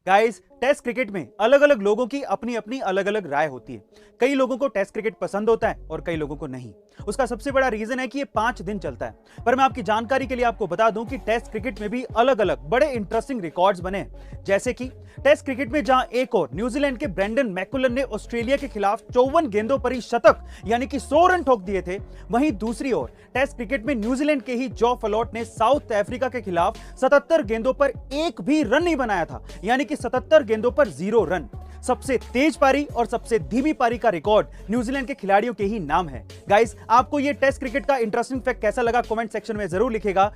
Guys, test cricket में अलग अलग लोगों की अपनी अपनी अलग अलग राय होती है। कई लोगों को टेस्ट क्रिकेट पसंद होता है और कई लोगों को नहीं। उसका सबसे बड़ा रीजन है कि ये 5 दिन चलता है। पर मैं आपकी जानकारी के लिए आपको बता दूं कि टेस्ट क्रिकेट में भी अलग अलग बड़े इंटरेस्टिंग रिकॉर्ड्स बने हैं। जैसे कि टेस्ट क्रिकेट में जहां एक और न्यूजीलैंड के ब्रेंडन मैकुलन ने ऑस्ट्रेलिया के खिलाफ 54 गेंदों पर ही शतक यानी कि 100 रन ठोक दिए थे, वहीं दूसरी ओर टेस्ट क्रिकेट में न्यूजीलैंड के ही जॉ फलोट ने साउथ अफ्रीका के खिलाफ 77 गेंदों पर एक भी रन नहीं बनाया था, यानी कि 77 गेंदों पर 0 रन। सबसे तेज पारी और सबसे धीमी पारी का रिकॉर्ड न्यूजीलैंड के खिलाड़ियों के ही नाम है। गाइस, आपको ये टेस्ट क्रिकेट का इंटरेस्टिंग फैक्ट कैसा लगा कमेंट सेक्शन में जरूर लिखेगा।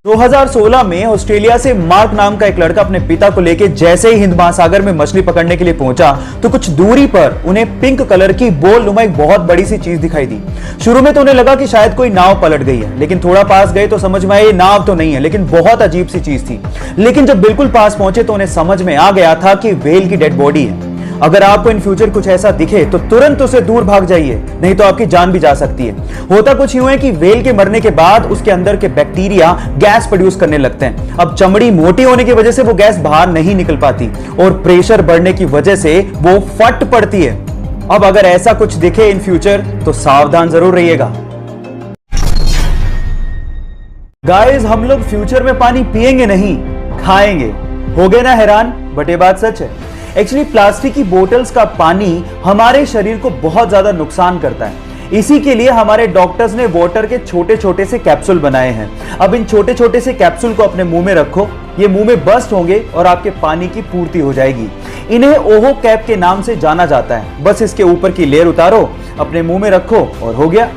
2016 में ऑस्ट्रेलिया से मार्क नाम का एक लड़का अपने पिता को लेकर जैसे ही हिंद महासागर में मछली पकड़ने के लिए पहुंचा तो कुछ दूरी पर उन्हें पिंक कलर की बोल नुमा एक बहुत बड़ी सी चीज दिखाई दी। शुरू में तो उन्हें लगा कि शायद कोई नाव पलट गई है, लेकिन थोड़ा पास गए तो समझ में आया ये नाव तो नहीं है, लेकिन बहुत अजीब सी चीज थी। लेकिन जब बिल्कुल पास पहुंचे तो उन्हें समझ में आ गया था कि व्हेल की डेड बॉडी है। अगर आपको इन फ्यूचर कुछ ऐसा दिखे तो तुरंत उसे दूर भाग जाइए, नहीं तो आपकी जान भी जा सकती है। होता कुछ यूं है कि व्हेल के मरने के बाद उसके अंदर के बैक्टीरिया गैस प्रोड्यूस करने लगते हैं। अब चमड़ी मोटी होने की वजह से वो गैस बाहर नहीं निकल पाती और प्रेशर बढ़ने की वजह से वो फट पड़ती है। अब अगर ऐसा कुछ दिखे इन फ्यूचर तो सावधान जरूर रहिएगा। गाइस, हम लोग फ्यूचर में पानी पिएंगे नहीं, खाएंगे। हो गए ना हैरान? बट ये बात सच है। एक्चुअली प्लास्टिक की बोतल्स का पानी हमारे शरीर को बहुत ज्यादा नुकसान करता है। इसी के लिए हमारे डॉक्टर्स ने वाटर के छोटे छोटे से कैप्सूल बनाए हैं। अब इन छोटे छोटे से कैप्सूल को अपने मुंह में रखो, ये मुंह में बस्ट होंगे और आपके पानी की पूर्ति हो जाएगी। इन्हें ओहो कैप के नाम से जाना जाता है। बस इसके ऊपर की लेयर उतारो, अपने मुंह में रखो और हो गया।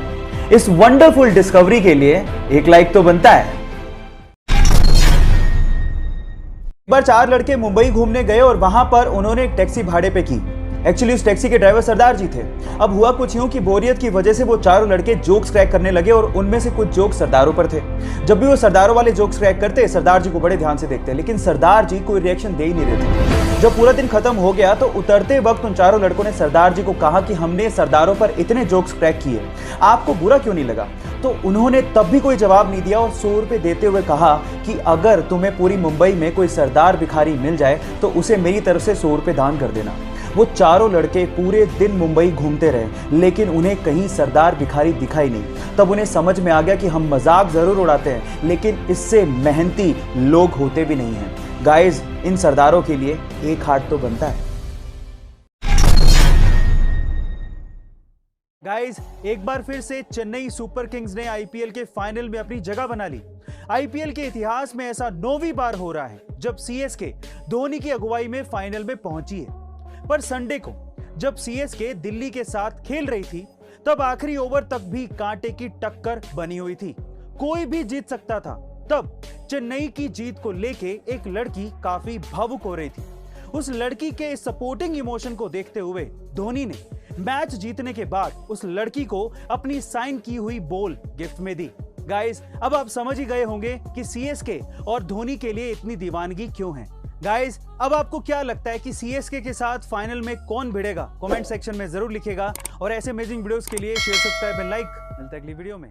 इस वंडरफुल डिस्कवरी के लिए एक लाइक तो बनता है। एक बार 4 लड़के मुंबई घूमने गए और वहां पर उन्होंने एक टैक्सी भाड़े पे की। एक्चुअली उस टैक्सी के ड्राइवर सरदार जी थे। अब हुआ कुछ यूं कि बोरियत की वजह से वो चारों लड़के जोक्स क्रैक करने लगे और उनमें से कुछ जोक्स सरदारों पर थे। जब भी वो सरदारों वाले जोक्स क्रैक करते, सरदार जी को बड़े ध्यान से देखते, लेकिन सरदार जी कोई रिएक्शन दे ही नहीं रहे थे। जब पूरा दिन खत्म हो गया तो उतरते वक्त उन चारों लड़कों ने सरदार जी को कहा कि हमने सरदारों पर इतने जोक्स क्रैक किए, आपको बुरा क्यों नहीं लगा? तो उन्होंने तब भी कोई जवाब नहीं दिया और 100 रुपए देते हुए कहा कि अगर तुम्हें पूरी मुंबई में कोई सरदार भिखारी मिल जाए तो उसे मेरी तरफ से 100 रुपए दान कर देना। वो चारों लड़के पूरे दिन मुंबई घूमते रहे, लेकिन उन्हें कहीं सरदार भिखारी दिखाई नहीं। तब उन्हें समझ में आ गया कि हम मजाक जरूर उड़ाते हैं, लेकिन इससे मेहनती लोग होते भी नहीं हैं। गाइस, इन सरदारों के लिए एक हार्ट तो बनता है। गाइस, एक बार फिर से चेन्नई सुपर किंग्स ने आईपीएल के फाइनल में अपनी जगह बना ली। आईपीएल के इतिहास में ऐसा 9वीं बार हो रहा है जब सीएसके धोनी की अगुवाई में फाइनल में पहुंची है। पर संडे को जब सीएसके दिल्ली के साथ खेल रही थी तब आखिरी ओवर तक भी कांटे की टक्कर बनी हुई थी, कोई भी जीत सकता था। तब चेन्नई की जीत को लेके एक लड़की काफी भावुक हो रही थी। उस लड़की के सपोर्टिंग इमोशन को देखते हुए धोनी ने मैच जीतने के बाद उस लड़की को अपनी साइन की हुई बॉल गिफ्ट में दी। गाइस, अब आप समझ ही गए होंगे कि सीएसके और धोनी के लिए इतनी दीवानगी क्यों है। गाइस, अब आपको क्या लगता है कि सीएसके के साथ फाइनल में कौन भिड़ेगा? कमेंट सेक्शन में जरूर लिखेगा और ऐसे अमेजिंग वीडियोस के लिए शेयर, सब्सक्राइब एंड लाइक। मिलते हैं अगली वीडियो में।